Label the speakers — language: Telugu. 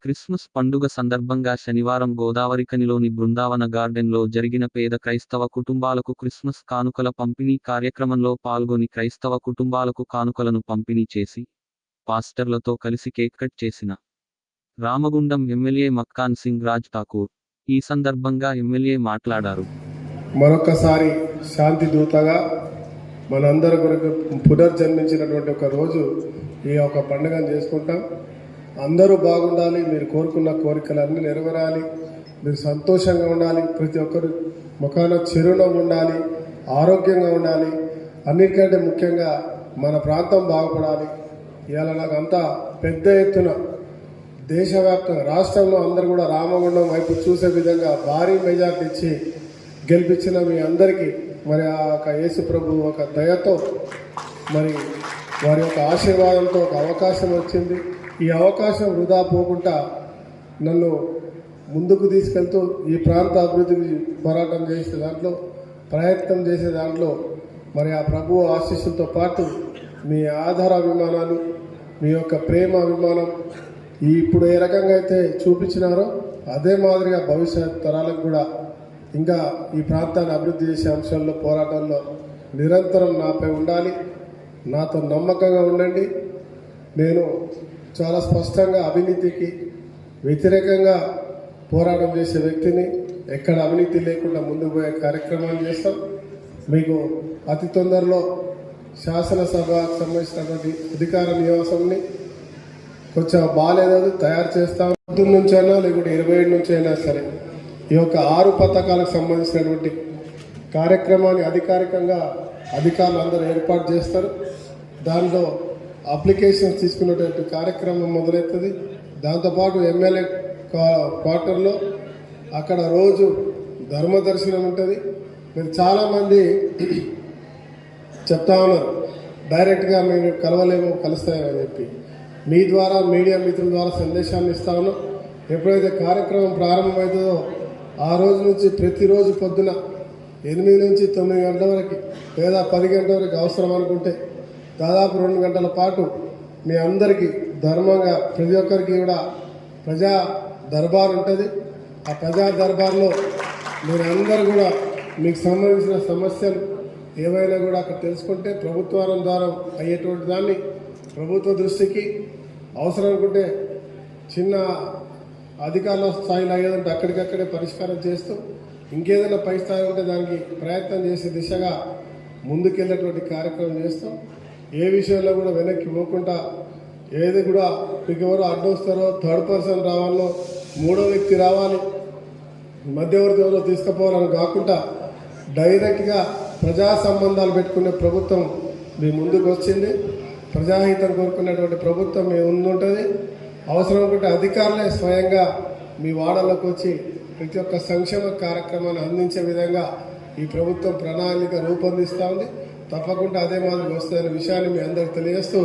Speaker 1: క్రిస్మస్ పండుగ సందర్భంగా శనివారం గోదావరిఖనిలోని బృందావన గార్డెన్లో జరిగిన పేద క్రైస్తవ కుటుంబాలకు క్రిస్మస్ కానుకల పంపిణీ కార్యక్రమంలో పాల్గొని క్రైస్తవ కుటుంబాలకు కానుకలను పంపిణీ చేసి పాస్టర్లతో కలిసి కేక్ కట్ చేసిన రామగుండం ఎమ్మెల్యే మక్కాన్ సింగ్ రాజ్ ఠాకూర్ ఈ సందర్భంగా ఎమ్మెల్యే మాట్లాడారు.
Speaker 2: మరొకసారి శాంతి దూతగా మనందరి కొరకు పునర్జన్మించినటువంటి ఒక రోజు ఈ యొక్క పండుగను చేసుకుంటాం. అందరూ బాగుండాలి, మీరు కోరుకున్న కోరికలన్నీ నెరవేరాలి, మీరు సంతోషంగా ఉండాలి, ప్రతి ఒక్కరు ముఖాన చిరునవ్వు ఉండాలి, ఆరోగ్యంగా ఉండాలి, అన్నిటికంటే ముఖ్యంగా మన ప్రాంతం బాగుపడాలి. ఇవాళ నాకు అంతా పెద్ద ఎత్తున దేశవ్యాప్తంగా రాష్ట్రంలో అందరూ కూడా రామగుండం వైపు చూసే విధంగా భారీ మెజార్టీ ఇచ్చి గెలిపించిన మీ అందరికీ మరి ఆ యొక్క యేసు ప్రభు ఒక దయతో మరి వారి యొక్క ఆశీర్వాదంతో ఒక అవకాశం వచ్చింది. ఈ అవకాశం వృధా పోకుండా నన్ను ముందుకు తీసుకెళ్తూ ఈ ప్రాంత అభివృద్ధికి పోరాటం చేసే దాంట్లో ప్రయత్నం చేసే దాంట్లో మరి ఆ ప్రభువు ఆశీస్సులతో పాటు మీ ఆధార అభిమానాలు, మీ యొక్క ప్రేమ అభిమానం ఇప్పుడు ఏ రకంగా అయితే చూపించినారో అదే మాదిరిగా భవిష్యత్ తరాలకు కూడా ఇంకా ఈ ప్రాంతాన్ని అభివృద్ధి చేసే అంశాల్లో పోరాటంలో నిరంతరం నాపై ఉండాలి. నాతో నమ్మకంగా ఉండండి. నేను చాలా స్పష్టంగా అవినీతికి వ్యతిరేకంగా పోరాటం చేసే వ్యక్తిని. ఎక్కడ అవినీతి లేకుండా ముందుకు పోయే కార్యక్రమాలు చేస్తాం. మీకు అతి తొందరలో శాసనసభకు సంబంధించినటువంటి అధికార నివాసంని కొంచెం బాగాలేదు తయారు చేస్తాం. 19 నుంచైనా లేకుంటే 27 నుంచి అయినా సరే ఈ యొక్క 6 పథకాలకు సంబంధించినటువంటి కార్యక్రమాన్ని అధికారికంగా అధికారులు అందరూ ఏర్పాటు చేస్తారు. దానిలో అప్లికేషన్స్ తీసుకునేటువంటి కార్యక్రమం మొదలవుతుంది. దాంతోపాటు ఎమ్మెల్యే క్వార్టర్లో అక్కడ రోజు ధర్మదర్శనం ఉంటుంది. మీరు చాలామంది చెప్తా ఉన్నారు డైరెక్ట్గా మేము కలవలేము, కలుస్తామని చెప్పి. మీ ద్వారా మీడియా మిత్రుల ద్వారా సందేశాన్ని ఇస్తా ఉన్నాం. ఎప్పుడైతే కార్యక్రమం ప్రారంభమవుతుందో ఆ రోజు నుంచి ప్రతిరోజు పొద్దున 8 నుంచి 9 గంటల వరకు లేదా 10 గంటల వరకు అవసరం అనుకుంటే దాదాపు 2 గంటల పాటు మీ అందరికీ ధర్మంగా ప్రతి ఒక్కరికి కూడా ప్రజా దర్బార్ ఉంటుంది. ఆ ప్రజా దర్బార్లో మీరందరూ కూడా మీకు సంబంధించిన సమస్యలు ఏవైనా కూడా అక్కడ తెలుసుకుంటే ప్రభుత్వం ద్వారా అయ్యేటువంటి దాన్ని ప్రభుత్వ దృష్టికి అవసరం అనుకుంటే చిన్న అధికారుల స్థాయిలో అయ్యేదంటే అక్కడికక్కడే పరిష్కారం చేస్తూ ఇంకేదైనా పై స్థాయి ఉంటే దానికి ప్రయత్నం చేసే దిశగా ముందుకెళ్ళేటువంటి కార్యక్రమం చేస్తాం. ఏ విషయంలో కూడా వెనక్కి పోకుండా ఏది కూడా మీకు ఎవరు అడ్డొస్తారో థర్డ్ పర్సన్ రావాలో 3వ వ్యక్తి రావాలి మధ్యవర్తి ఎవరో తీసుకుపోవాలని కాకుండా డైరెక్ట్గా ప్రజా సంబంధాలు పెట్టుకునే ప్రభుత్వం మీ ముందుకు వచ్చింది. ప్రజాహితం కోరుకునేటువంటి ప్రభుత్వం మీ ముందు ఉంటుంది. అవసరం అనుకుంటే అధికారులే స్వయంగా మీ వాడలోకి వచ్చి ప్రతి ఒక్క సంక్షేమ కార్యక్రమాన్ని అందించే విధంగా ఈ ప్రభుత్వం ప్రణాళిక రూపొందిస్తూ ఉంది. తప్పకుండా అదే మాదిరి వస్తుందనే విషయాన్ని మీ అందరికి తెలియజేస్తూ